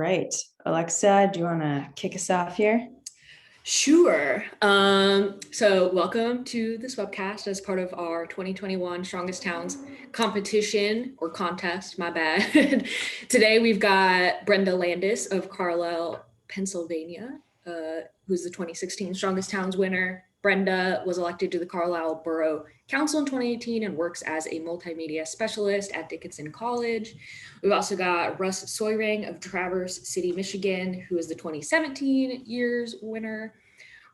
Right. Alexa, do you want to kick us off here? Sure. So welcome to this webcast as part of our 2021 Strongest Towns competition or contest, my bad. Today we've got Brenda Landis of Carlisle, Pennsylvania, who's the 2016 Strongest Towns winner. Brenda was elected to the Carlisle Borough Council in 2018 and works as a multimedia specialist at Dickinson College. We've also got Russ Soyring of Traverse City, Michigan, who is the 2017 year's winner.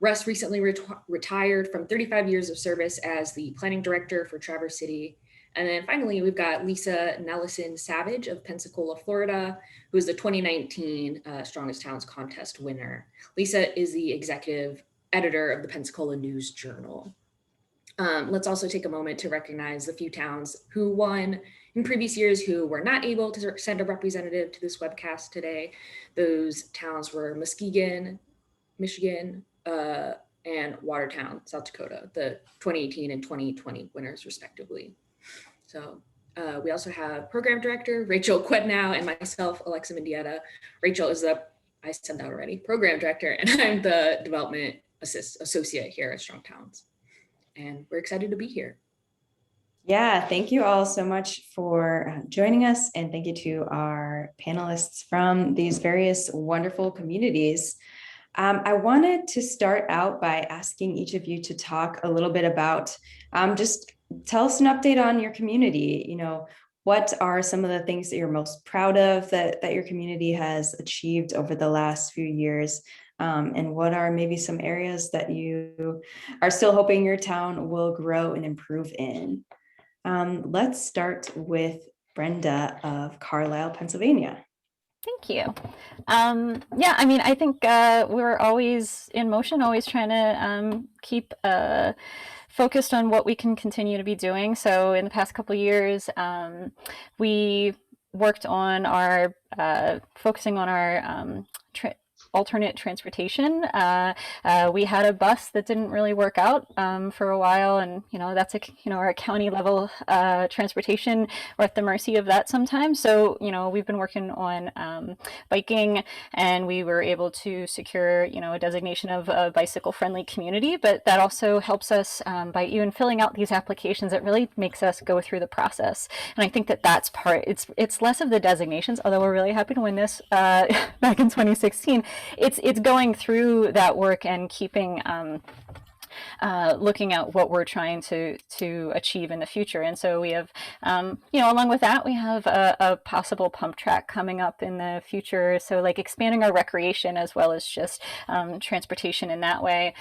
Russ recently retired from 35 years of service as the planning director for Traverse City. And then finally, we've got Lisa Nellessen Savage of Pensacola, Florida, who is the 2019 Strongest Towns contest winner. Lisa is the executive editor of the Pensacola News Journal. Let's also take a moment to recognize the few towns who won in previous years who were not able to send a representative to this webcast today. Those towns were Muskegon, Michigan, and Watertown, South Dakota, the 2018 and 2020 winners respectively. So we also have program director Rachel Quednau and myself, Alexa Mendieta. Rachel is I said that already, program director, and I'm the development associate here at Strong Towns. And we're excited to be here. Yeah, thank you all so much for joining us, and thank you to our panelists from these various wonderful communities. I wanted to start out by asking each of you to talk a little bit about, just tell us an update on your community. You know, what are some of the things that you're most proud of that your community has achieved over the last few years? And what are maybe some areas that you are still hoping your town will grow and improve in? Let's start with Brenda of Carlisle, Pennsylvania. Thank you. Yeah, I mean, I think we're always in motion, always trying to keep focused on what we can continue to be doing. So in the past couple of years, we worked on our focusing on our alternate transportation. We had a bus that didn't really work out for a while, and that's our county level transportation. We're at the mercy of that sometimes. So we've been working on biking, and we were able to secure a designation of a bicycle friendly community. But that also helps us by even filling out these applications. It really makes us go through the process, and I think that's part. It's less of the designations, although we're really happy to win this back in 2016. It's going through that work and keeping looking at what we're trying to achieve in the future. And so we have, along with that, we have a possible pump track coming up in the future. So like expanding our recreation as well as just transportation in that way.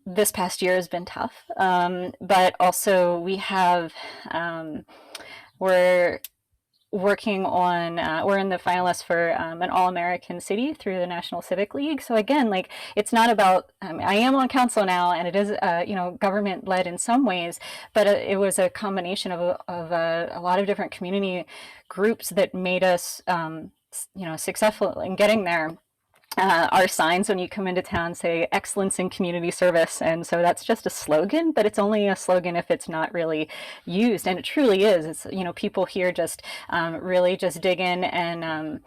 This past year has been tough, but also we have, we're working on, we're in the finalists for an All-American City through the National Civic League. So again, like, it's not about, I am on council now, and it is, government led in some ways, but it was a combination of a lot of different community groups that made us, successful in getting there. Our signs when you come into town say excellence in community service, and so that's just a slogan, but it's only a slogan if it's not really used, and it truly is. It's people here just really just dig in, and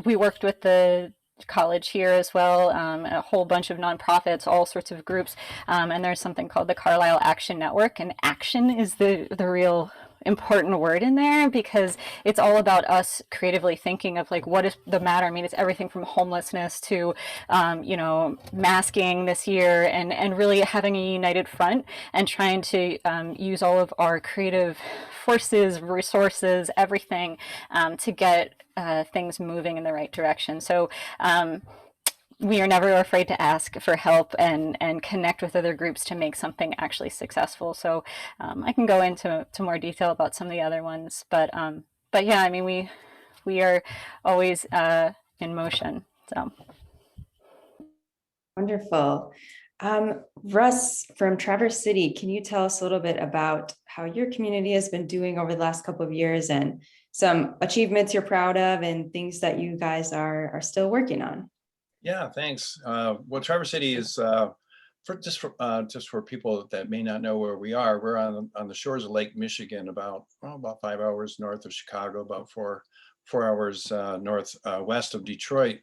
we worked with the college here as well, a whole bunch of nonprofits, all sorts of groups, and there's something called the Carlisle Action Network, and action is the real important word in there, because it's all about us creatively thinking of like, what is the matter? I mean, it's everything from homelessness to masking this year, and really having a united front and trying to use all of our creative forces, resources, everything to get things moving in the right direction. So we are never afraid to ask for help and connect with other groups to make something actually successful. So I can go into more detail about some of the other ones, but yeah, I mean, we are always in motion. So Wonderful. Russ from Traverse City, can you tell us a little bit about how your community has been doing over the last couple of years, and some achievements you're proud of and things that you guys are still working on? Yeah, thanks. Well, Traverse City is just for people that may not know where we are. We're on the shores of Lake Michigan, about 5 hours north of Chicago, about four 4 hours northwest of Detroit.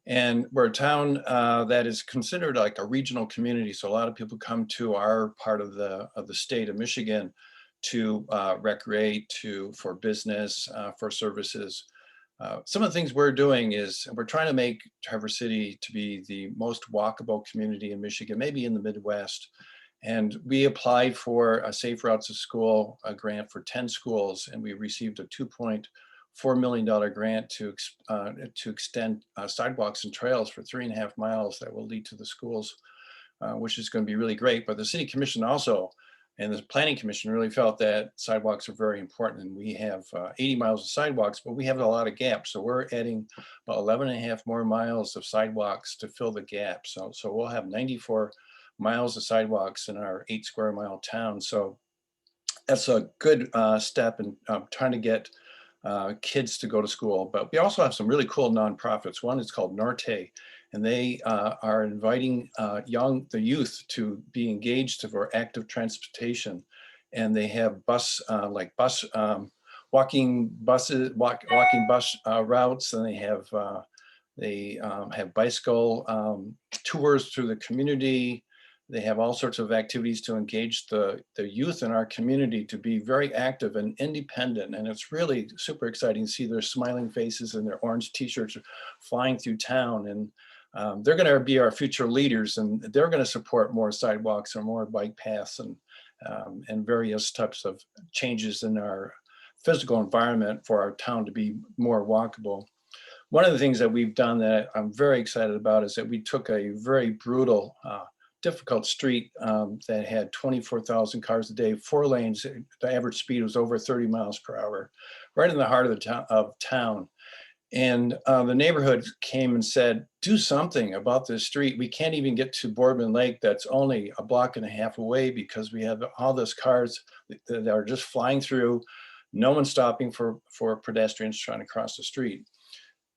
And we're a town that is considered like a regional community. So a lot of people come to our part of the state of Michigan to recreate, for business, for services. Some of the things we're doing is we're trying to make Traverse City to be the most walkable community in Michigan, maybe in the Midwest. And we applied for a Safe Routes to School, a grant for 10 schools, and we received a $2.4 million grant to extend sidewalks and trails for 3.5 miles that will lead to the schools, which is going to be really great. But the City Commission also, and the Planning Commission, really felt that sidewalks are very important. And we have 80 miles of sidewalks, but we have a lot of gaps. So we're adding about 11.5 more miles of sidewalks to fill the gap. So we'll have 94 miles of sidewalks in our 8 square mile town. So that's a good step in trying to get kids to go to school. But we also have some really cool nonprofits. One is called Norte, and they are inviting the youth to be engaged for active transportation. And they have walking bus routes, and they have bicycle tours through the community. They have all sorts of activities to engage the youth in our community to be very active and independent. And it's really super exciting to see their smiling faces and their orange t-shirts flying through town. And they're going to be our future leaders, and they're going to support more sidewalks or more bike paths and various types of changes in our physical environment for our town to be more walkable. One of the things that we've done that I'm very excited about is that we took a very brutal, difficult street that had 24,000 cars a day, 4 lanes. The average speed was over 30 miles per hour, right in the heart of the town. And the neighborhood came and said, do something about this street. We can't even get to Boardman Lake. That's only 1.5 blocks away because we have all those cars that are just flying through. No one stopping for pedestrians trying to cross the street.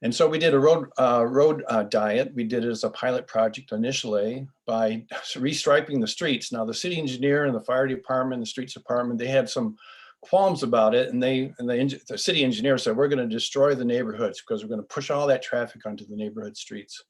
And so we did a road diet. We did it as a pilot project initially by restriping the streets. Now the city engineer and the fire department, the streets department, they had some qualms about it. And the city engineer said, we're going to destroy the neighborhoods because we're going to push all that traffic onto the neighborhood streets.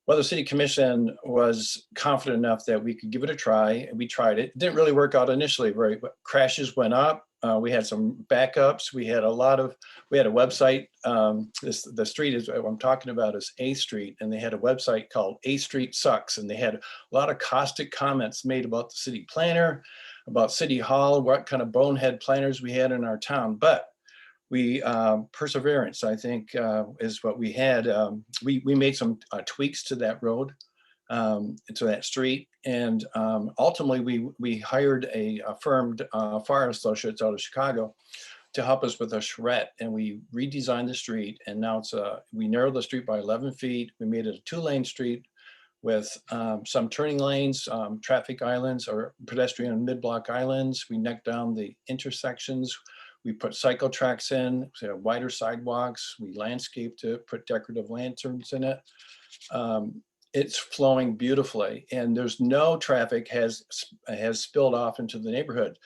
Well, the city commission was confident enough that we could give it a try, and we tried it. It didn't really work out initially, right? Crashes went up. We had some backups. We had a website. The street is what I'm talking about is A Street, and they had a website called A Street Sucks, and they had a lot of caustic comments made about the city planner, about City Hall, what kind of bonehead planners we had in our town. But we perseverance, I think, is what we had. We made some tweaks to that road, to that street, and ultimately we hired a firm, Fire Associates out of Chicago, to help us with a charrette, and we redesigned the street. And now we narrowed the street by 11 feet. We made it a 2-lane street with some turning lanes, traffic islands or pedestrian mid-block islands. We necked down the intersections. We put cycle tracks in, so wider sidewalks. We landscaped it, put decorative lanterns in it. It's flowing beautifully, and there's no traffic has spilled off into the neighborhood.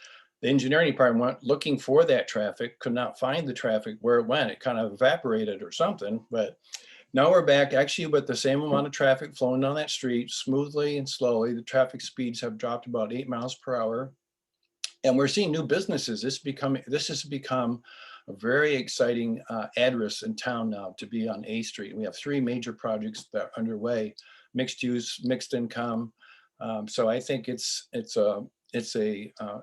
The engineering department went looking for that traffic, could not find the traffic where it went. It kind of evaporated or something, but now we're back actually with the same amount of traffic flowing down that street smoothly and slowly. The traffic speeds have dropped about 8 miles per hour. And we're seeing new businesses. This has become a very exciting address in town now to be on A Street. We have 3 major projects that are underway: mixed use, mixed income. So I think it's a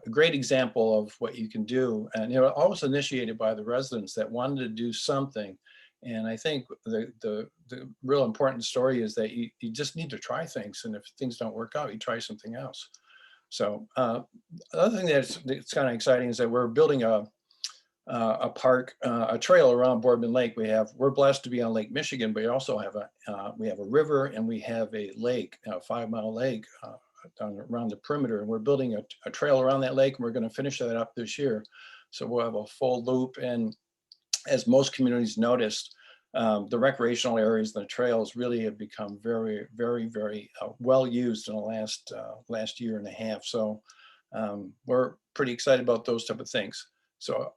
great example of what you can do, and all was initiated by the residents that wanted to do something. And I think the real important story is that you just need to try things, and if things don't work out, you try something else. So the other thing that's kind of exciting is that we're building a park, a trail around Boardman Lake. We're blessed to be on Lake Michigan, but we also have we have a river, and we have a lake, a 5-mile lake down around the perimeter. And we're building a trail around that lake, and we're going to finish that up this year. So we'll have a full loop. And as most communities noticed, the recreational areas and the trails really have become very, very, very well used in the last year and a half. So we're pretty excited about those type of things. So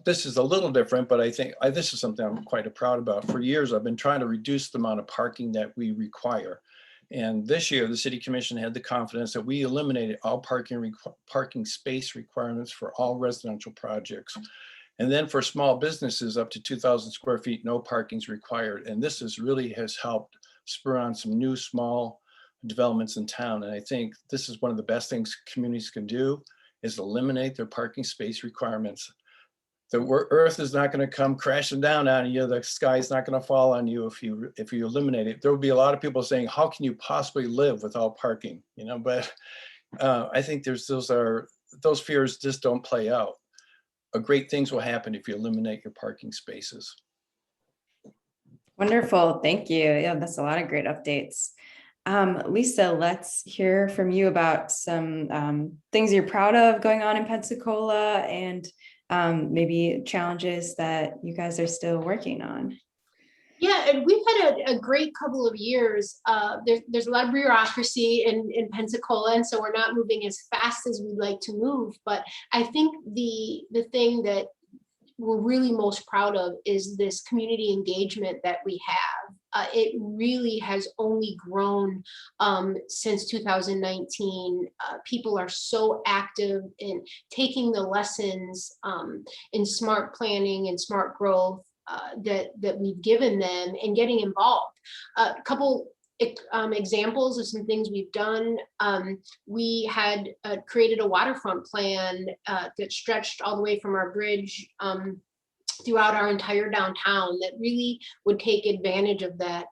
This is a little different, but I think this is something I'm quite proud about. For years, I've been trying to reduce the amount of parking that we require. And this year, the City Commission had the confidence that we eliminated all parking space requirements for all residential projects. And then for small businesses up to 2,000 square feet, no parking is required. And this has helped spur on some new small developments in town. And I think this is one of the best things communities can do, is eliminate their parking space requirements. The earth is not going to come crashing down on you. The sky is not going to fall on you if you eliminate it. There will be a lot of people saying, how can you possibly live without parking? But I think those fears just don't play out. Great things will happen if you eliminate your parking spaces. Wonderful. Thank you. Yeah, that's a lot of great updates. Lisa, let's hear from you about some things you're proud of going on in Pensacola, and maybe challenges that you guys are still working on. Yeah, and we've had a great couple of years. There's a lot of bureaucracy in Pensacola, and so we're not moving as fast as we'd like to move. But I think the thing that we're really most proud of is this community engagement that we have. It really has only grown since 2019. People are so active in taking the lessons in smart planning and smart growth that we've given them and getting involved. A couple examples of some things we've done. We had created a waterfront plan that stretched all the way from our bridge throughout our entire downtown, that really would take advantage of that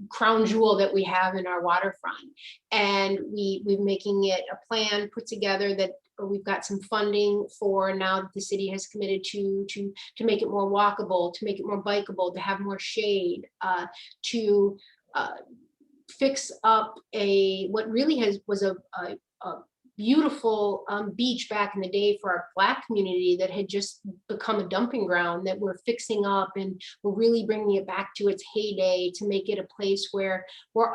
crown jewel that we have in our waterfront. And we're making it a plan put together that we've got some funding for now that the city has committed to make it more walkable, to make it more bikeable, to have more shade, to fix up what really was a beautiful beach back in the day for our Black community that had just become a dumping ground, that we're fixing up, and we're really bringing it back to its heyday to make it a place where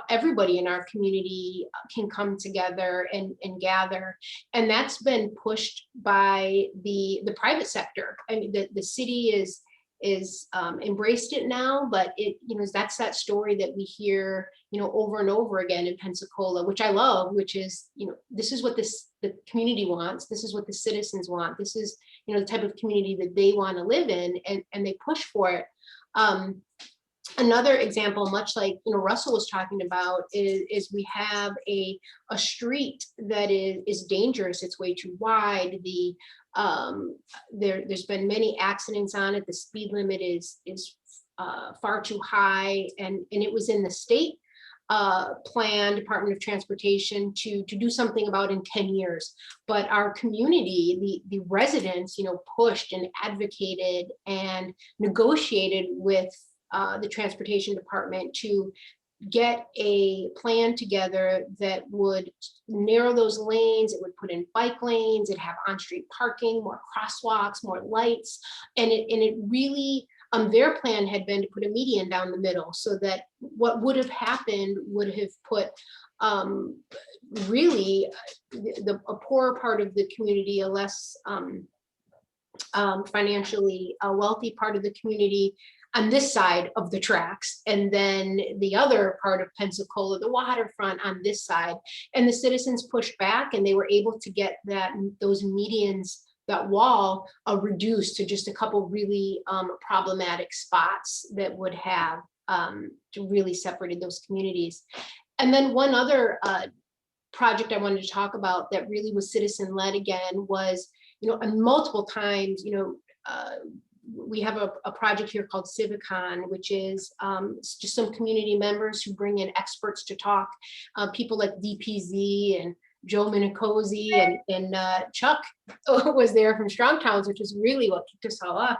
everybody in our community can come together and gather. And that's been pushed by the private sector. I mean, the city is embraced it now, but that's that story that we hear over and over again in Pensacola, which I love, which is this is what the community wants, this is what the citizens want, this is the type of community that they want to live in, and they push for it. Another example, much like Russell was talking about, is we have a street that is dangerous. It's way too wide. There's been many accidents on it. The speed limit is far too high, and it was in the state plan, Department of Transportation, to do something about in 10 years. But our community, the residents, pushed and advocated and negotiated with the Transportation Department to get a plan together that would narrow those lanes. It would put in bike lanes, it'd have on-street parking, more crosswalks, more lights, and it really, their plan had been to put a median down the middle, so that what would have happened would have put really a poorer part of the community, a less financially wealthy part of the community, on this side of the tracks, and then the other part of Pensacola, the waterfront, on this side. And the citizens pushed back, and they were able to get those medians, that wall, reduced to just a couple really problematic spots that would have really separated those communities. And then one other project I wanted to talk about that really was citizen-led again was, and multiple times, we have a project here called Civicon, which is just some community members who bring in experts to talk, people like DPZ and Joe Minicozy and Chuck was there from Strong Towns, which is really what kicked us all off.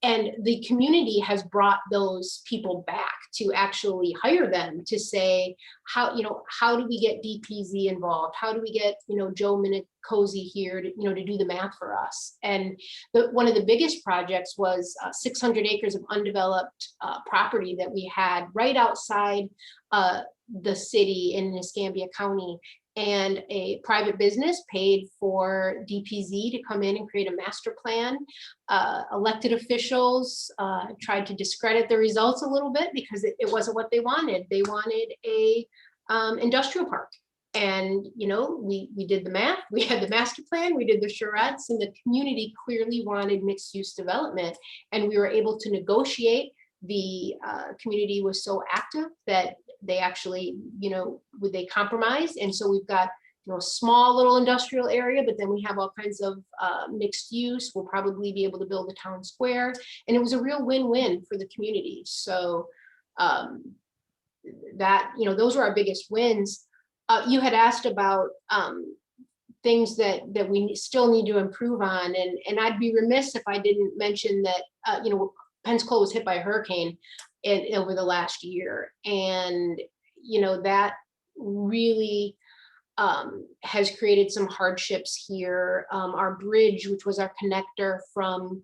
And the community has brought those people back to actually hire them to say, how do we get DPZ involved? How do we get, Joe Minicozy here to, to do the math for us? And one of the biggest projects was 600 acres of undeveloped property that we had right outside the city in Escambia County. and a private business paid for DPZ to come in and create a master plan. Elected officials tried to discredit the results a little bit because it wasn't what they wanted. They wanted a industrial park. And, you know, we did the math, we had the master plan, we did the charrettes, and the community clearly wanted mixed use development. And we were able to negotiate. The community was so active that they actually, you know, they compromised. And so we've got, you know, a small little industrial area, but then we have all kinds of mixed use. We'll probably be able to build a town square. And it was a real win-win for the community. So that, you know, those were our biggest wins. You had asked about things that we still need to improve on, and I'd be remiss if I didn't mention that you know, Pensacola was hit by a hurricane over the last year, and you know that really has created some hardships here. Our bridge, which was our connector from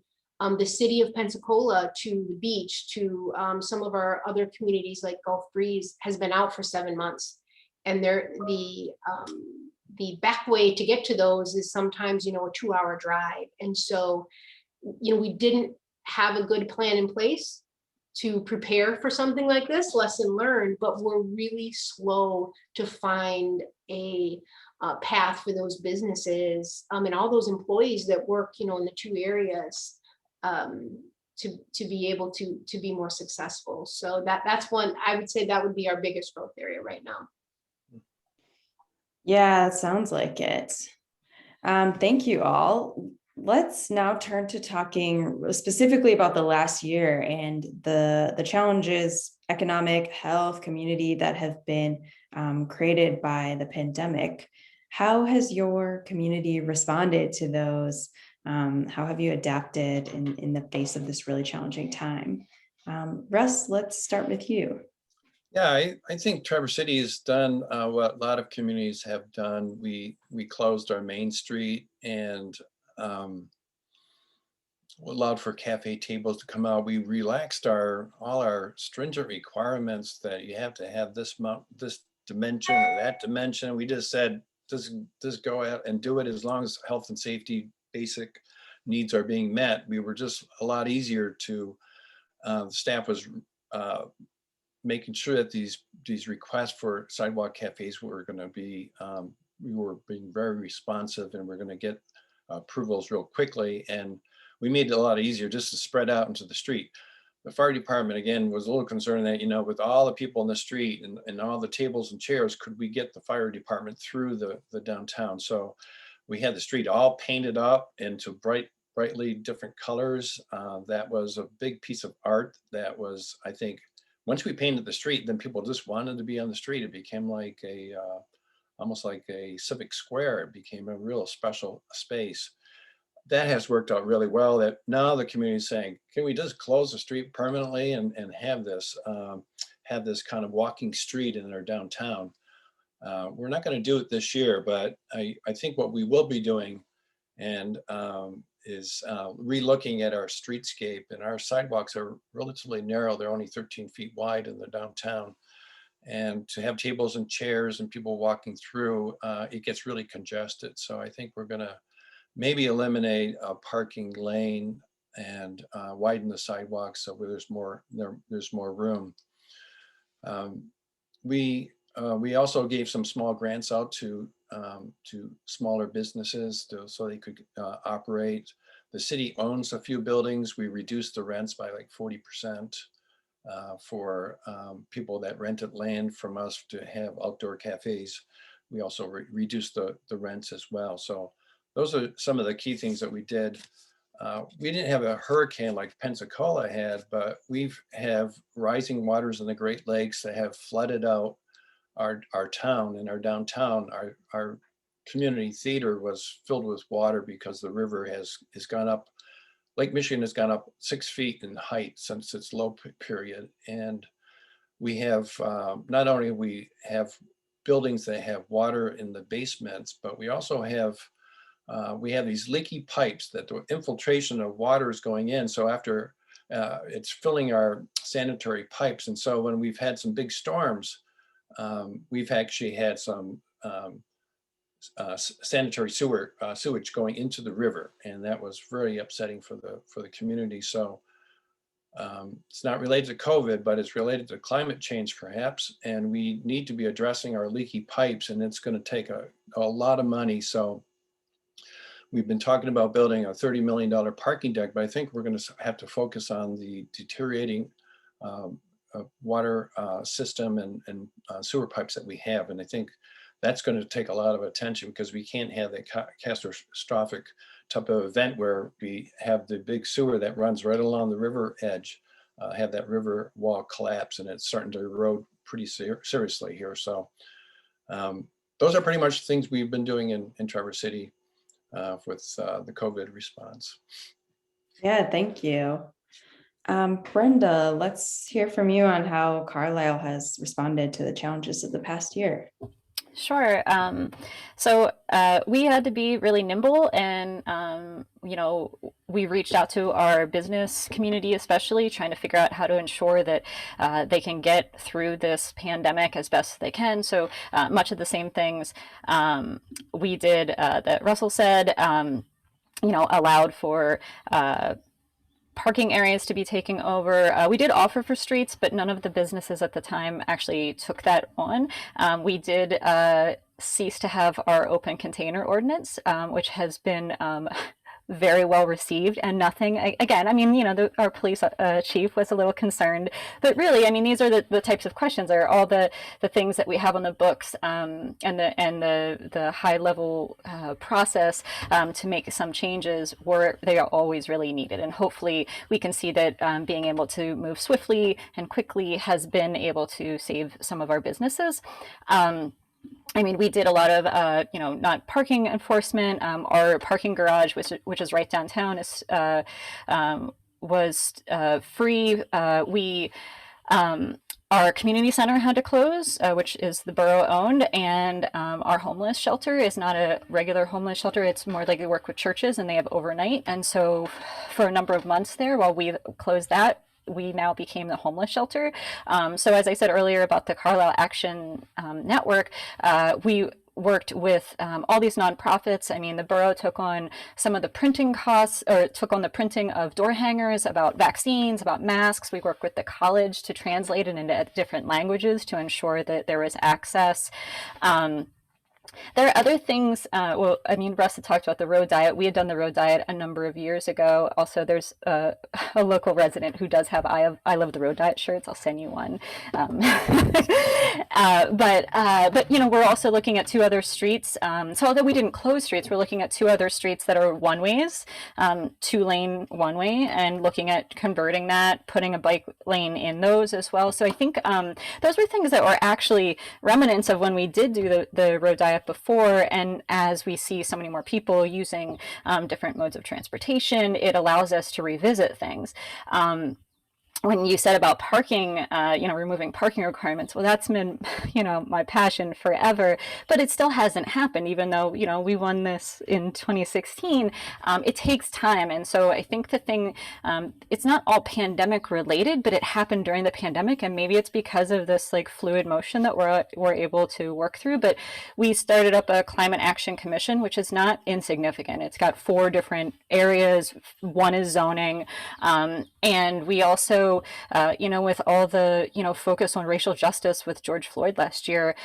the city of Pensacola to the beach to some of our other communities like Gulf Breeze, has been out for 7 months. And the back way to get to those is sometimes, you know, a 2-hour drive. And so, you know, we didn't have a good plan in place to prepare for something like this, lesson learned, but we're really slow to find a path for those businesses and all those employees that work, you know, in the two areas to be able to be more successful. So that's one, I would say that would be our biggest growth area right now. Yeah, it sounds like it. Thank you all. Let's now turn to talking specifically about the last year and the challenges, economic, health, community that have been created by the pandemic. How has your community responded to those? How have you adapted in the face of this really challenging time? Russ, let's start with you. Yeah, I think Traverse City has done what a lot of communities have done. We closed our main street and allowed for cafe tables to come out. We relaxed all our stringent requirements that you have to have this dimension or that dimension. We just said, just go out and do it as long as health and safety basic needs are being met. We were just a lot easier to, the staff was making sure that these requests for sidewalk cafes were going to be, we were being very responsive and we're going to get approvals real quickly. And we made it a lot easier just to spread out into the street. The fire department, again, was a little concerned that, you know, with all the people in the street and all the tables and chairs, could we get the fire department through the downtown? So we had the street all painted up into brightly different colors. That was a big piece of art that was, I think, once we painted the street, then people just wanted to be on the street. It became like almost like a civic square. It became a real special space. That has worked out really well. That now the community is saying, can we just close the street permanently and have this kind of walking street in our downtown? We're not going to do it this year, but I think what we will be doing and is relooking at our streetscape, and our sidewalks are relatively narrow. They're only 13 feet wide in the downtown. And to have tables and chairs and people walking through, it gets really congested. So I think we're gonna maybe eliminate a parking lane and widen the sidewalks so where there's more room. We also gave some small grants out to smaller businesses so they could operate. The city owns a few buildings. We reduced the rents by like 40% for people that rented land from us to have outdoor cafes. We also reduced the rents as well. So those are some of the key things that we did. We didn't have a hurricane like Pensacola had, but we have rising waters in the Great Lakes that have flooded out our town and our downtown. Our community theater was filled with water because the river has gone up. Lake Michigan has gone up 6 feet in height since its low period. And we have, not only we have buildings that have water in the basements, but we also have, we have these leaky pipes that the infiltration of water is going in. So after it's filling our sanitary pipes. And so when we've had some big storms, we've actually had some sanitary sewage going into the river, and that was very upsetting for the community. So it's not related to COVID, but it's related to climate change perhaps, and we need to be addressing our leaky pipes, and it's going to take a lot of money. So we've been talking about building a $30 million parking deck, but I think we're going to have to focus on the deteriorating water system and sewer pipes that we have. And I think that's going to take a lot of attention, because we can't have that catastrophic type of event where we have the big sewer that runs right along the river edge, have that river wall collapse, and it's starting to erode pretty seriously here. So those are pretty much things we've been doing in Traverse City with the COVID response. Yeah, thank you. Brenda, let's hear from you on how Carlisle has responded to the challenges of the past year. Sure. So we had to be really nimble, and we reached out to our business community, especially trying to figure out how to ensure that they can get through this pandemic as best they can. So much of the same things we did that Russell said, allowed for parking areas to be taken over. We did offer for streets, but none of the businesses at the time actually took that on. We did cease to have our open container ordinance, which has been very well received, and nothing, again, I mean, our police chief was a little concerned, but really, I mean, these are the types of questions, are all the things that we have on the books, and the high level process to make some changes, they are always really needed. And hopefully we can see that being able to move swiftly and quickly has been able to save some of our businesses. I mean, we did a lot of, not parking enforcement. Our parking garage, which is right downtown, was free. Our community center had to close, which is the borough owned, and our homeless shelter is not a regular homeless shelter. It's more like they work with churches, and they have overnight. And so for a number of months there, while we closed that, we now became the homeless shelter. So as I said earlier about the Carlisle Action Network, we worked with all these nonprofits. I mean, the borough took on some of the printing costs, or took on the printing of door hangers, about vaccines, about masks. We worked with the college to translate it into different languages to ensure that there was access. There are other things, Russ had talked about the road diet. We had done the road diet a number of years ago. Also, there's a local resident who does have I Love the Road Diet shirts. I'll send you one. But we're also looking at 2 other streets. So although we didn't close streets, we're looking at 2 other streets that are one-ways, 2-lane one-way, and looking at converting that, putting a bike lane in those as well. So I think those were things that were actually remnants of when we did do the road diet before, and as we see so many more people using different modes of transportation, it allows us to revisit things. When you said about parking, removing parking requirements, well, that's been, my passion forever, but it still hasn't happened, even though, we won this in 2016. It takes time. And so I think the thing, it's not all pandemic related, but it happened during the pandemic. And maybe it's because of this like fluid motion that we're able to work through. But we started up a climate action commission, which is not insignificant. It's got 4 different areas. One is zoning. And we also, with all the, focus on racial justice with George Floyd last year,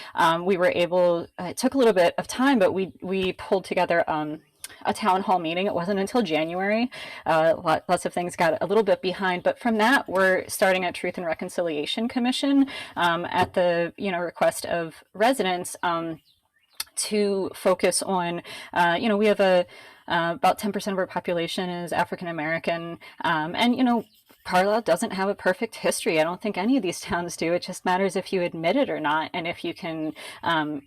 we were able, it took a little bit of time, but we pulled together a town hall meeting. It wasn't until January. Lots of things got a little bit behind, but from that, we're starting a Truth and Reconciliation Commission at the, request of residents to focus on, we have about 10% of our population is African American, and Carlisle doesn't have a perfect history. I don't think any of these towns do. It just matters if you admit it or not, and if you can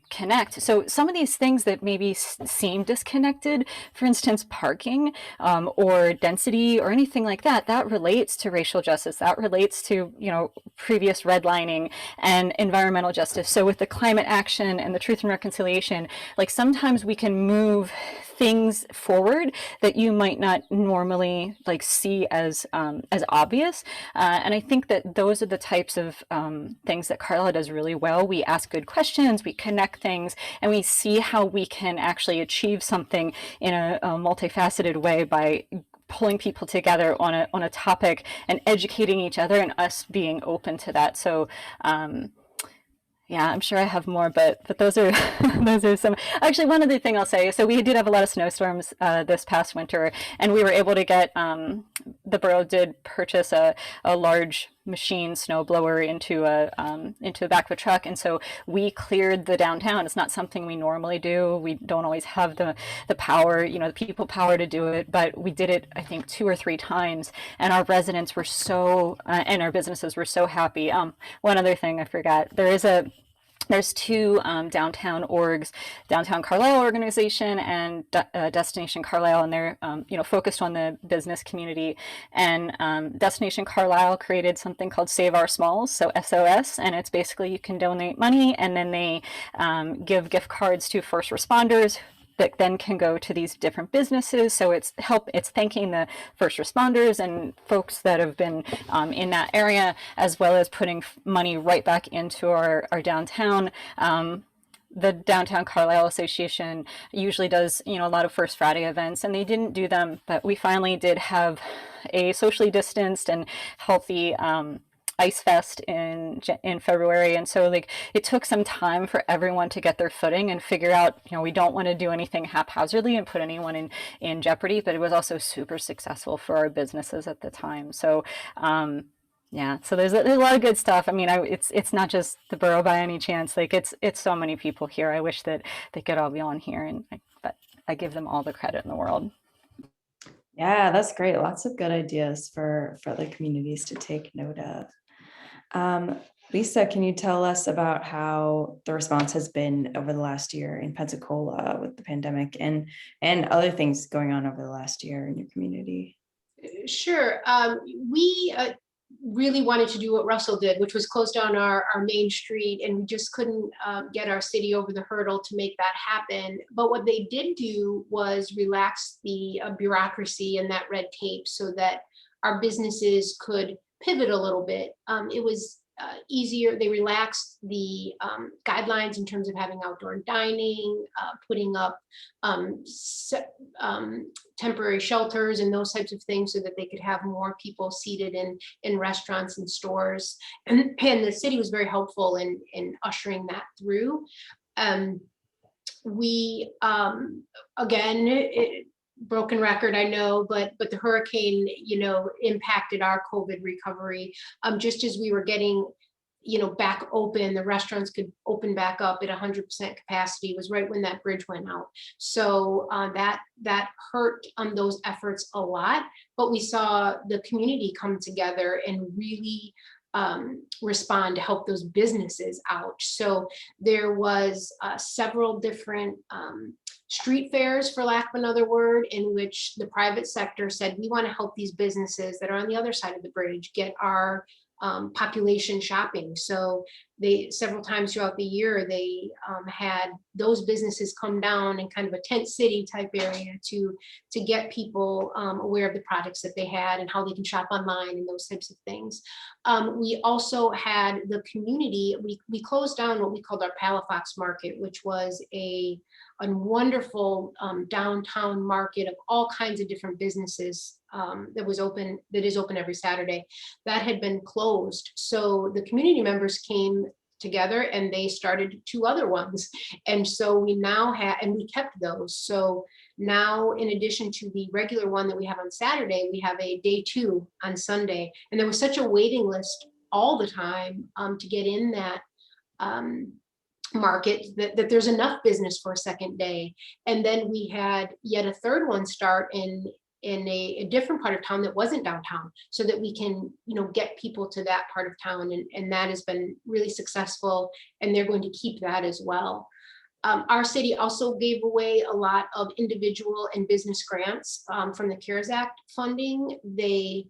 connect. So some of these things that maybe seem disconnected, for instance, parking or density or anything like that, that relates to racial justice. That relates to, previous redlining and environmental justice. So with the climate action and the Truth and Reconciliation, like sometimes we can move things forward that you might not normally like see as obvious. And I think that those are the types of things that Carlisle does really well. We ask good questions, we connect things, and we see how we can actually achieve something in a multifaceted way by pulling people together on a topic and educating each other and us being open to that. So yeah, I'm sure I have more, but those are those are some. Actually, one other thing I'll say. So we did have a lot of snowstorms this past winter, and we were able to get the borough did purchase a large machine snow blower into the back of a truck, and so we cleared the downtown. It's not something we normally do. We don't always have the power, the people power to do it, but we did it I think 2 or 3 times, and our residents were so and our businesses were so happy. One other thing I forgot. There's 2 downtown orgs, Downtown Carlisle organization and Destination Carlisle, and they're focused on the business community. And Destination Carlisle created something called Save Our Smalls, so SOS, and it's basically you can donate money, and then they give gift cards to first responders that then can go to these different businesses. So it's thanking the first responders and folks that have been in that area, as well as putting money right back into our downtown. The Downtown Carlisle Association usually does, a lot of First Friday events, and they didn't do them, but we finally did have a socially distanced and healthy Ice Fest in February, and so like it took some time for everyone to get their footing and figure out, we don't want to do anything haphazardly and put anyone in jeopardy, but it was also super successful for our businesses at the time. So yeah, so there's a lot of good stuff. I mean, it's not just the borough by any chance. Like it's so many people here. I wish that they could all be on here, but I give them all the credit in the world. Yeah, that's great. Lots of good ideas for other communities to take note of. Lisa, can you tell us about how the response has been over the last year in Pensacola with the pandemic and other things going on over the last year in your community? Sure. We really wanted to do what Russell did, which was close down our main street, and we just couldn't get our city over the hurdle to make that happen. But what they did do was relax the bureaucracy and that red tape so that our businesses could pivot a little bit. It was easier. They relaxed the guidelines in terms of having outdoor dining, putting up temporary shelters and those types of things so that they could have more people seated in restaurants and stores. And the city was very helpful in ushering that through. We, again, broken record, I know, but the hurricane, impacted our COVID recovery. Just as we were getting, back open, the restaurants could open back up at 100% capacity, was right when that bridge went out. So that hurt those efforts a lot, but we saw the community come together and really respond to help those businesses out. So there was several different street fairs, for lack of another word, in which the private sector said, we want to help these businesses that are on the other side of the bridge get our population shopping. So they, several times throughout the year, they had those businesses come down in kind of a tent city type area to get people aware of the products that they had and how they can shop online and those types of things. We also had the community, we closed down what we called our Palafox Market, which was a wonderful downtown market of all kinds of different businesses that is open every Saturday. That had been closed. So the community members came together and they started 2 other ones. And so we now have, and we kept those. So now, in addition to the regular one that we have on Saturday, we have a day 2 on Sunday. And there was such a waiting list all the time to get in that market that there's enough business for a second day. And then we had yet a third one start in a different part of town that wasn't downtown, so that we can get people to that part of town, and that has been really successful, and they're going to keep that as well. Our city also gave away a lot of individual and business grants from the CARES Act funding. They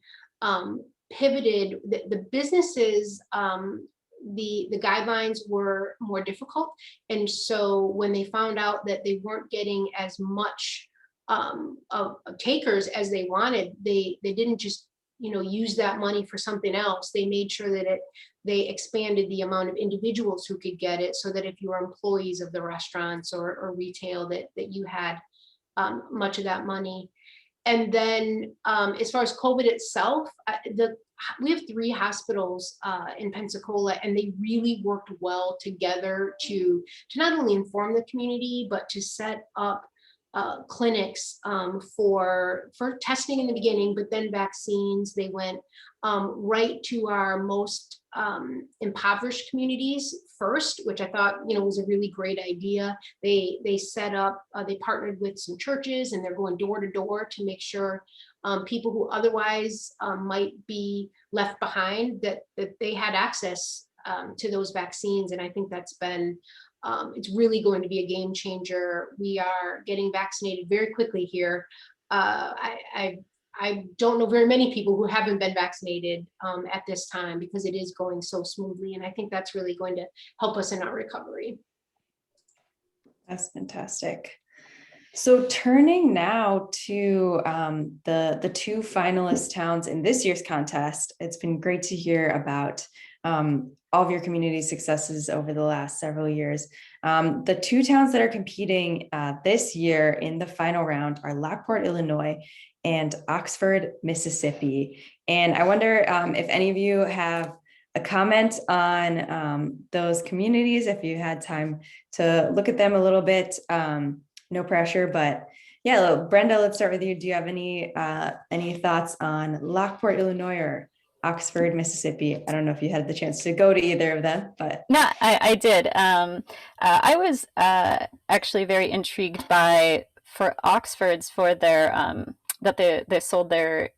pivoted the businesses. The guidelines were more difficult, and so when they found out that they weren't getting as much of takers as they wanted. They didn't just, use that money for something else. They made sure that they expanded the amount of individuals who could get it, so that if you were employees of the restaurants or retail, that you had much of that money. And then as far as COVID itself, we have 3 hospitals in Pensacola, and they really worked well together to not only inform the community, but to set up clinics for testing in the beginning, but then vaccines. They went right to our most impoverished communities first, which I thought, was a really great idea. They set up, they partnered with some churches, and they're going door to door to make sure people who otherwise might be left behind, that they had access to those vaccines. And I think that's been, it's really going to be a game changer. We are getting vaccinated very quickly here. I don't know very many people who haven't been vaccinated at this time, because it is going so smoothly. And I think that's really going to help us in our recovery. That's fantastic. So turning now to the 2 finalist towns in this year's contest, it's been great to hear about all of your community successes over the last several years. The 2 towns that are competing this year in the final round are Lockport, Illinois, and Oxford, Mississippi. And I wonder if any of you have a comment on those communities, if you had time to look at them a little bit. No pressure, but yeah, Brenda, let's start with you. Do you have any thoughts on Lockport, Illinois, or Oxford, Mississippi? I don't know if you had the chance to go to either of them, but No, I did. I was actually very intrigued by, for Oxford's, for their that they sold their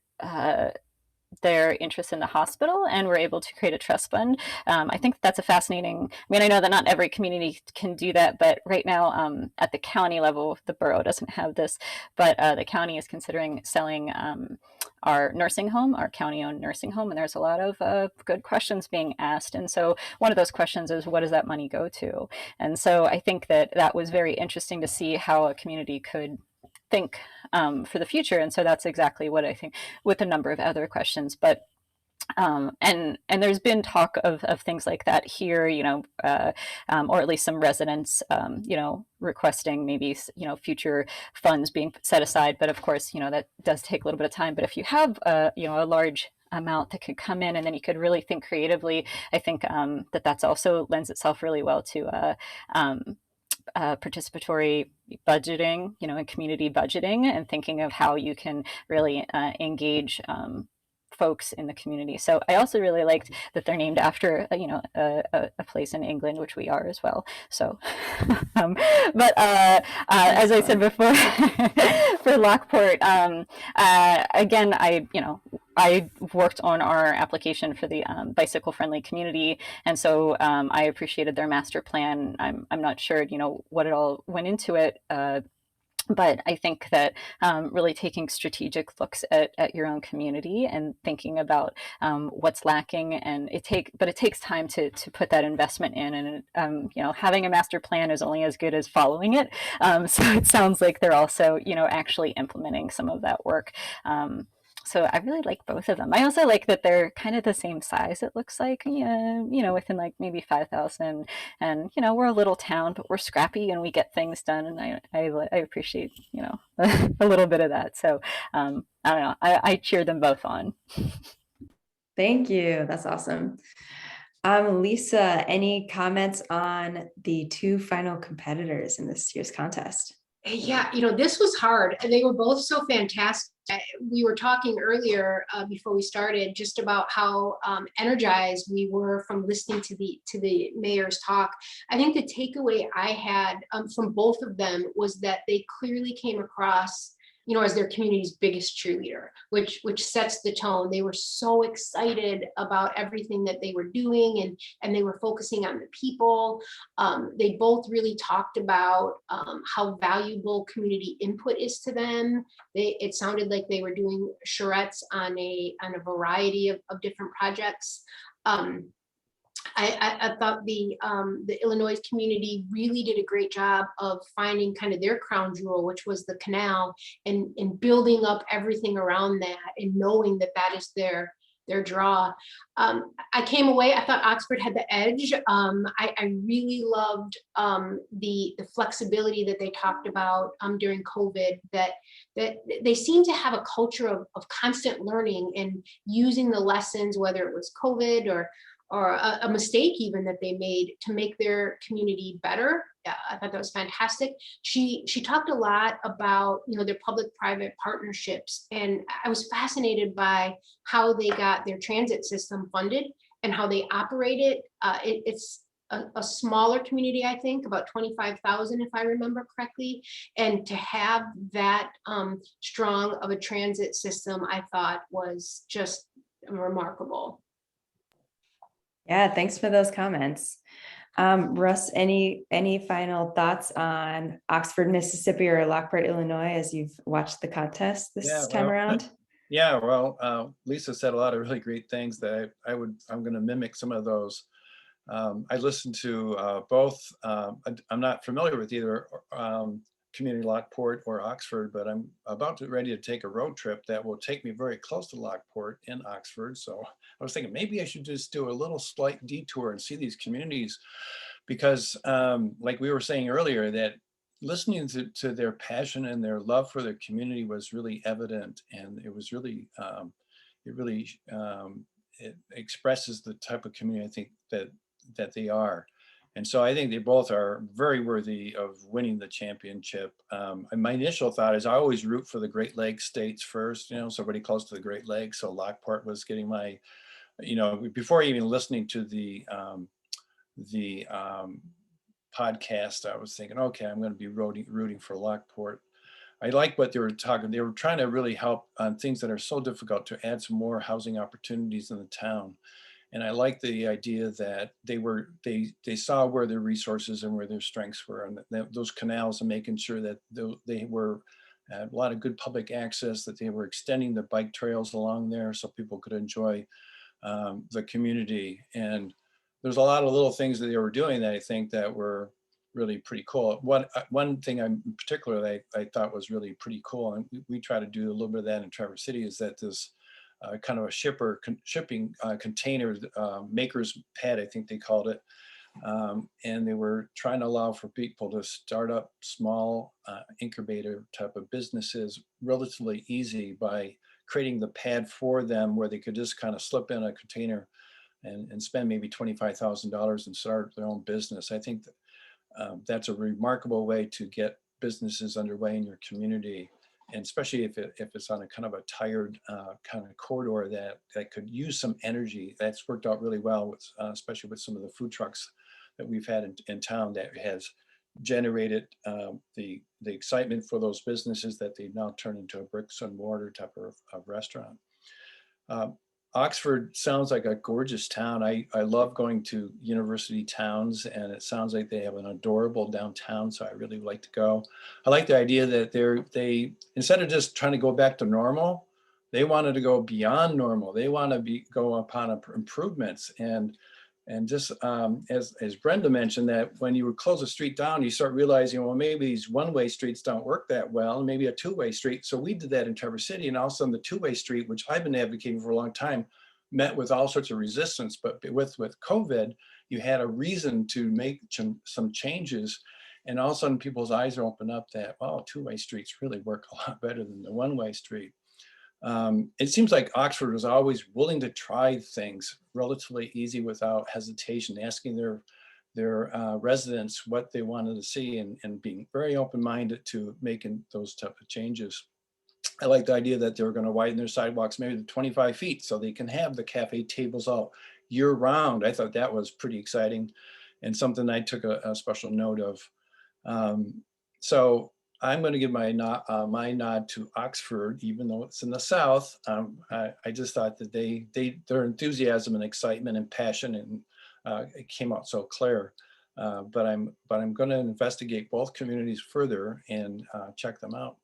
interest in the hospital and were able to create a trust fund. I think that's a fascinating, I know that not every community can do that, but right now at the county level, the borough doesn't have this, but the county is considering selling our nursing home, our county-owned nursing home, and there's a lot of good questions being asked. And so one of those questions is, what does that money go to? And so I think that was very interesting to see how a community could think for the future. And so that's exactly what I think, with a number of other questions. But and there's been talk of things like that here, or at least some residents, requesting maybe, future funds being set aside. But of course, that does take a little bit of time. But if you have, a large amount that could come in, and then you could really think creatively, I think that's also lends itself really well to participatory budgeting, and community budgeting, and thinking of how you can really engage folks in the community. So I also really liked that they're named after, a place in England, which we are as well. So, but as I said before, for Lockport, again, I worked on our application for the bicycle-friendly community, and so I appreciated their master plan. I'm not sure, what it all went into it, but I think that really taking strategic looks at your own community and thinking about what's lacking, and it takes time to put that investment in, and having a master plan is only as good as following it. So it sounds like they're also actually implementing some of that work. So I really like both of them. I also like that they're kind of the same size, it looks like, within like maybe 5,000. And, we're a little town, but we're scrappy and we get things done. And I appreciate, a little bit of that. So I don't know, I cheer them both on. thank you. That's awesome. Lisa, any comments on the 2 final competitors in this year's contest? Yeah, this was hard. They were both so fantastic. We were talking earlier before we started just about how energized we were from listening to the mayor's talk. I think the takeaway I had from both of them was that they clearly came across, as their community's biggest cheerleader, which sets the tone. They were so excited about everything that they were doing, and they were focusing on the people. They both really talked about how valuable community input is to them. It sounded like they were doing charrettes on a variety of different projects. I thought the Illinois community really did a great job of finding kind of their crown jewel, which was the canal, and building up everything around that, and knowing that that is their draw. I came away, I thought Oxford had the edge. I really loved the flexibility that they talked about during COVID, that they seem to have a culture of constant learning and using the lessons, whether it was COVID or a mistake even that they made, to make their community better. Yeah, I thought that was fantastic. She talked a lot about, you know, their public-private partnerships, and I was fascinated by how they got their transit system funded and how they operate it. It's a smaller community, I think, about 25,000, if I remember correctly. And to have that strong of a transit system, I thought was just remarkable. Yeah, thanks for those comments. Russ, any final thoughts on Oxford, Mississippi or Lockport, Illinois, as you've watched the contest this time around? Yeah, well, Lisa said a lot of really great things that I'm going to mimic some of those. I listened to both. I'm not familiar with either community Lockport or Oxford, but I'm ready to take a road trip that will take me very close to Lockport and Oxford. So I was thinking maybe I should just do a little slight detour and see these communities, because like we were saying earlier, that listening to their passion and their love for their community was really evident, and it was really it expresses the type of community I think that they are. And so I think they both are very worthy of winning the championship. And my initial thought is I always root for the Great Lakes states first, you know, somebody close to the Great Lakes. So Lockport was getting my, you know, before even listening to the podcast, I was thinking, okay, I'm going to be rooting for Lockport. I like what they were talking. They were trying to really help on things that are so difficult, to add some more housing opportunities in the town. And I like the idea that they saw where their resources and where their strengths were, and those canals, and making sure that they were had a lot of good public access, that they were extending the bike trails along there so people could enjoy the community. And there's a lot of little things that they were doing that I think that were really pretty cool. One thing in particular that I thought was really pretty cool, and we try to do a little bit of that in Traverse City, is that this kind of a shipping container maker's pad, I think they called it. And they were trying to allow for people to start up small incubator type of businesses relatively easy by creating the pad for them, where they could just kind of slip in a container and spend maybe $25,000 and start their own business. I think that's a remarkable way to get businesses underway in your community. And especially if it's on a kind of a tired kind of corridor that could use some energy. That's worked out really well, with, especially with some of the food trucks that we've had in town, that has generated the excitement for those businesses that they now turn into a bricks and mortar type of restaurant. Oxford sounds like a gorgeous town. I love going to university towns, and it sounds like they have an adorable downtown, so I really would like to go. I like the idea that they instead of just trying to go back to normal, they wanted to go beyond normal. They want to go upon improvements, and just as Brenda mentioned, that when you would close a street down, you start realizing, well, maybe these one-way streets don't work that well, and maybe a two-way street. So we did that in Traverse City, and all of a sudden the two-way street, which I've been advocating for a long time, met with all sorts of resistance. But with COVID, you had a reason to make some changes, and all of a sudden people's eyes are open up that, oh, two-way streets really work a lot better than the one-way street. It seems like Oxford was always willing to try things relatively easy, without hesitation, asking their residents what they wanted to see, and being very open-minded to making those type of changes. I like the idea that they were going to widen their sidewalks maybe to 25 feet so they can have the cafe tables out year round. I thought that was pretty exciting, and something I took a special note of. So I'm going to give my nod to Oxford, even though it's in the South. I just thought that their enthusiasm and excitement and passion, and it came out so clear. But I'm going to investigate both communities further and check them out.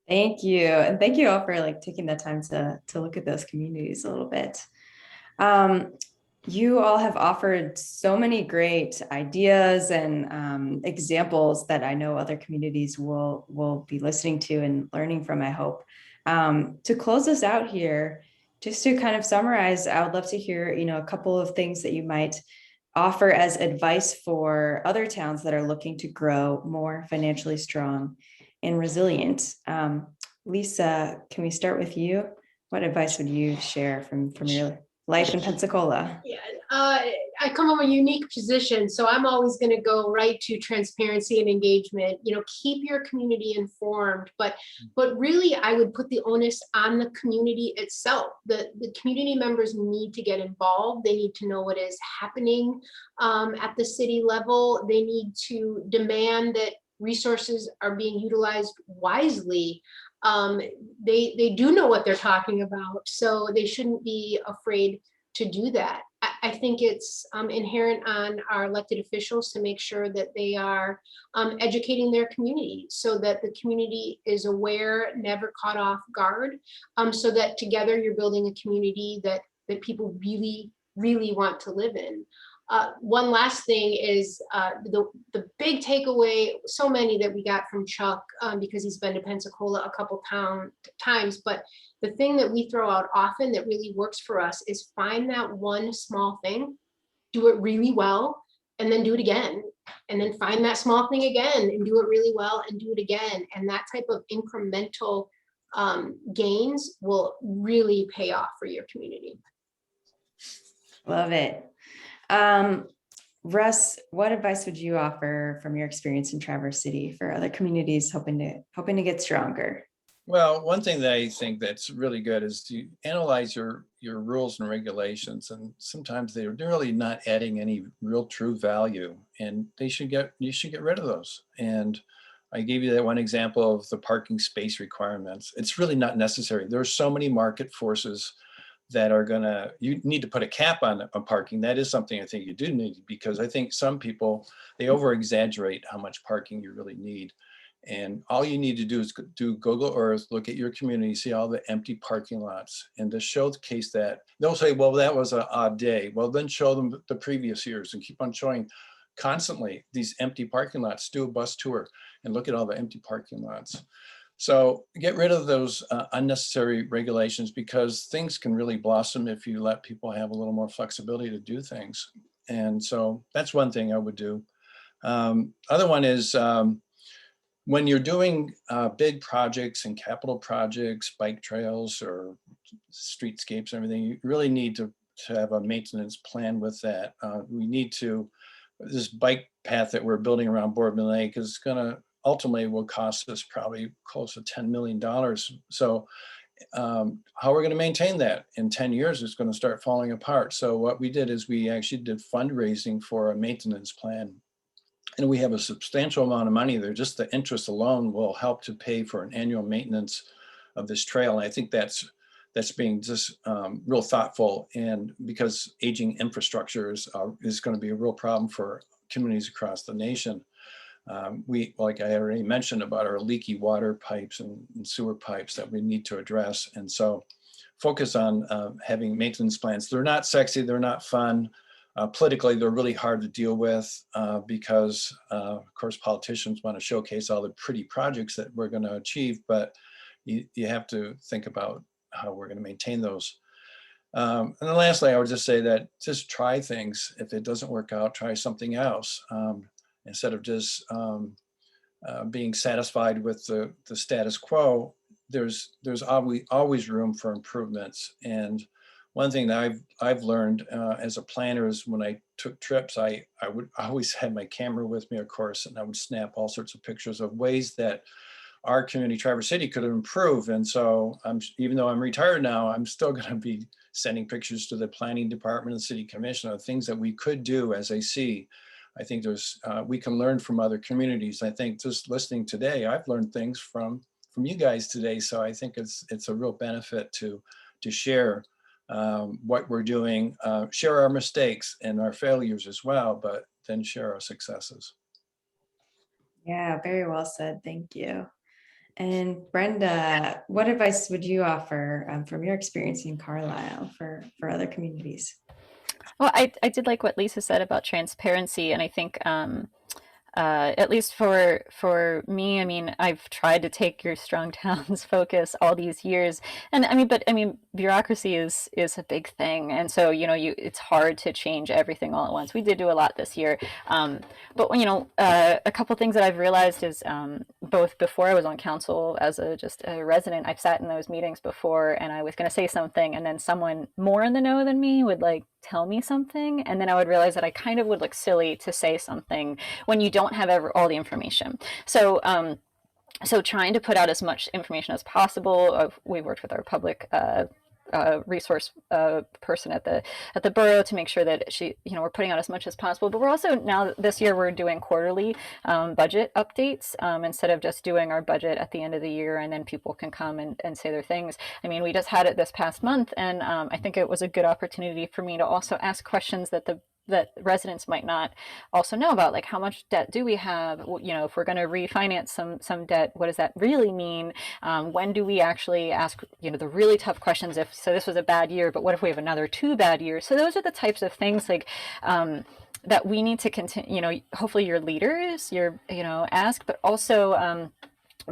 Thank you. And thank you all for taking the time to look at those communities a little bit. You all have offered so many great ideas and examples that I know other communities will be listening to and learning from, I hope. To close us out here, just to kind of summarize, I would love to hear, a couple of things that you might offer as advice for other towns that are looking to grow more financially strong and resilient. Lisa, can we start with you? What advice would you share from your life in Pensacola? Yeah, I come from a unique position, so I'm always going to go right to transparency and engagement. Keep your community informed, but really, I would put the onus on the community itself. The community members need to get involved. They need to know what is happening at the city level. They need to demand that resources are being utilized wisely. They do know what they're talking about, so they shouldn't be afraid to do that. I think it's inherent on our elected officials to make sure that they are educating their community so that the community is aware, never caught off guard, so that together you're building a community that people really, really want to live in. One last thing is the big takeaway, so many that we got from Chuck, because he's been to Pensacola a couple times, but the thing that we throw out often that really works for us is find that one small thing, do it really well, and then do it again. And then find that small thing again and do it really well and do it again. And that type of incremental gains will really pay off for your community. Love it. Russ, what advice would you offer from your experience in Traverse City for other communities hoping to get stronger? Well, one thing that I think that's really good is to analyze your rules and regulations, and sometimes they're really not adding any real true value, and you should get rid of those. And I gave you that one example of the parking space requirements. It's really not necessary. There are so many market forces that are you need to put a cap on parking. That is something I think you do need, because I think some people, they over exaggerate how much parking you really need. And all you need to do is do Google Earth, look at your community, see all the empty parking lots, and to showcase that. They'll say, well, that was an odd day. Well, then show them the previous years and keep on showing constantly these empty parking lots. Do a bus tour and look at all the empty parking lots. So get rid of those unnecessary regulations, because things can really blossom if you let people have a little more flexibility to do things. And so that's one thing I would do. Other one is, when you're doing big projects and capital projects, bike trails or streetscapes and everything, you really need to have a maintenance plan with that. We need to, this bike path that we're building around Boardman Lake is ultimately will cost us probably close to $10 million. So how we're going to maintain that in 10 years is going to start falling apart. So what we did is we actually did fundraising for a maintenance plan. And we have a substantial amount of money there. Just the interest alone will help to pay for an annual maintenance of this trail. And I think that's being just real thoughtful, and because aging infrastructure is going to be a real problem for communities across the nation. Like I already mentioned about our leaky water pipes and sewer pipes that we need to address. And so focus on having maintenance plans. They're not sexy, they're not fun. Politically, they're really hard to deal with because, of course, politicians want to showcase all the pretty projects that we're going to achieve, but you have to think about how we're going to maintain those. And then lastly, I would just say that just try things. If it doesn't work out, try something else instead of just being satisfied with the status quo. There's always room for improvements. And one thing that I've learned as a planner is when I took trips, I always had my camera with me, of course, and I would snap all sorts of pictures of ways that our community, Traverse City, could improve. And so even though I'm retired now, I'm still going to be sending pictures to the planning department and city commission of things that we could do as I see. I think we can learn from other communities. I think just listening today, I've learned things from you guys today. So I think it's a real benefit to share what we're doing, share our mistakes and our failures as well, but then share our successes. Yeah, very well said. Thank you. And Brenda, what advice would you offer from your experience in Carlisle for other other communities? Well, I did like what Lisa said about transparency, and I think at least for me, I mean, I've tried to take your strong towns focus all these years, and I mean, bureaucracy is a big thing, and so it's hard to change everything all at once. We did do a lot this year, but a couple things that I've realized is both before I was on council as just a resident, I've sat in those meetings before, and I was going to say something, and then someone more in the know than me would like tell me something, and then I would realize that I kind of would look silly to say something when you don't have all the information. So so trying to put out as much information as possible. We worked with our public resource person at the borough to make sure that we're putting out as much as possible, but we're also now this year we're doing quarterly budget updates instead of just doing our budget at the end of the year and then people can come and say their things. I mean, we just had it this past month, and I think it was a good opportunity for me to also ask questions that residents might not also know about, like how much debt do we have? If we're going to refinance some debt, what does that really mean? When do we actually ask the really tough questions? So this was a bad year, but what if we have another 2 bad years? So those are the types of things like that we need to continue. Hopefully your leaders, ask, but also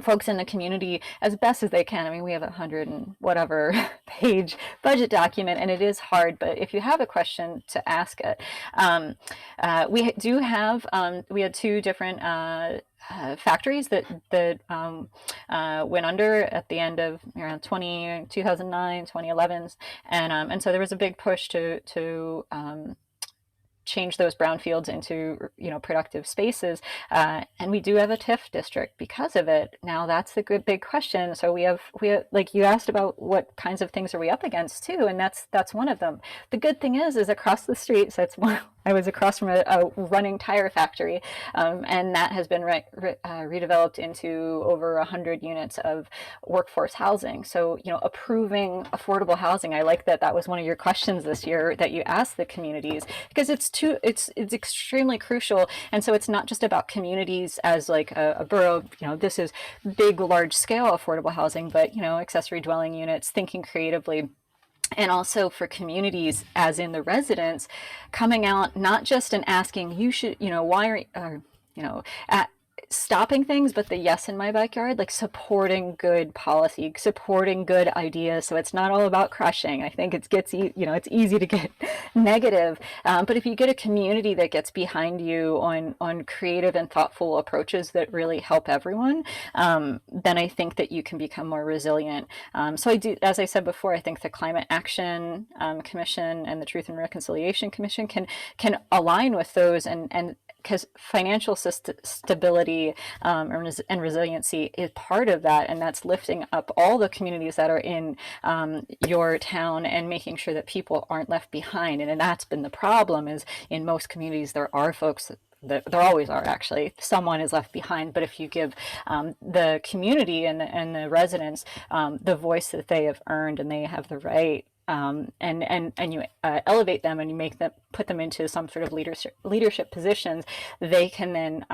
folks in the community as best as they can. I mean, we have 100 and whatever page budget document, and it is hard, but if you have a question, to ask it. We do have, we had 2 different factories that went under at the end of around 2009, 2011s, and so there was a big push to change those brownfields into productive spaces, and we do have a TIF district because of it. Now that's the good big question. So we have like you asked about what kinds of things are we up against too, and that's one of them. The good thing is across the street, so it's one. I was across from a running tire factory, and that has been redeveloped into over 100 units of workforce housing. So, approving affordable housing. I like that was one of your questions this year that you asked the communities, because it's extremely crucial. And so it's not just about communities as like a borough, this is big, large scale affordable housing, but, accessory dwelling units, thinking creatively. And also for communities, as in the residents, coming out not just and asking, you should, why are, stopping things, but the yes in my backyard, like supporting good policy, supporting good ideas. So it's not all about crushing. I think it's easy to get negative, but if you get a community that gets behind you on creative and thoughtful approaches that really help everyone, then I think that you can become more resilient. So I do, as I said before, I think the Climate Action Commission and the Truth and Reconciliation Commission can align with those, and because financial stability and resiliency is part of that, and that's lifting up all the communities that are in your town and making sure that people aren't left behind. And that's been the problem, is in most communities there are folks that there always are, actually, someone is left behind. But if you give the community and the residents the voice that they have earned and they have the right, and you elevate them and you put them into some sort of leadership positions, they can then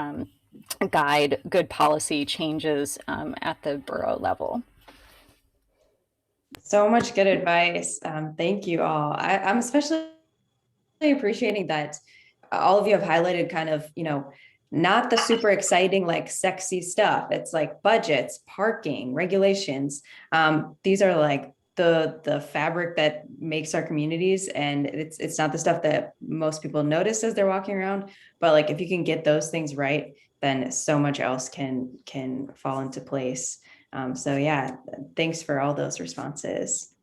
guide good policy changes at the borough level. So much good advice. Thank you all. I'm especially appreciating that all of you have highlighted kind of, not the super exciting, like sexy stuff. It's like budgets, parking, regulations. These are like the fabric that makes our communities, and it's not the stuff that most people notice as they're walking around, but like if you can get those things right, then so much else can fall into place. So yeah, thanks for all those responses.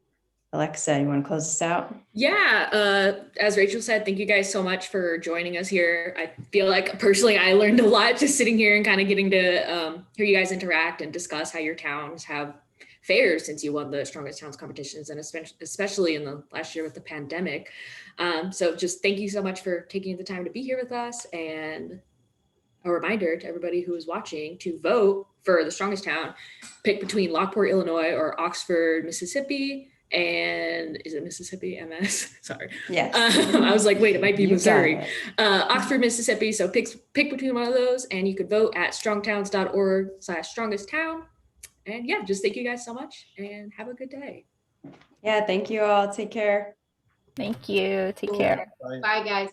Alexa, you want to close this out? Yeah, as Rachel said, thank you guys so much for joining us here. I feel like personally I learned a lot just sitting here and kind of getting to hear you guys interact and discuss how your towns have fared since you won the Strongest Towns competitions, and especially in the last year with the pandemic. So just thank you so much for taking the time to be here with us, and a reminder to everybody who is watching to vote for the Strongest Town. Pick between Lockport, Illinois or Oxford, Mississippi. And is it Mississippi? MS? Sorry. Yes. I was like, wait, it might be Missouri. Oxford, Mississippi. So pick between one of those, and you could vote at strongtowns.org/strongesttown. And yeah, just thank you guys so much and have a good day. Yeah, thank you all. Take care. Thank you. Take Cool. care. Bye. Bye, guys.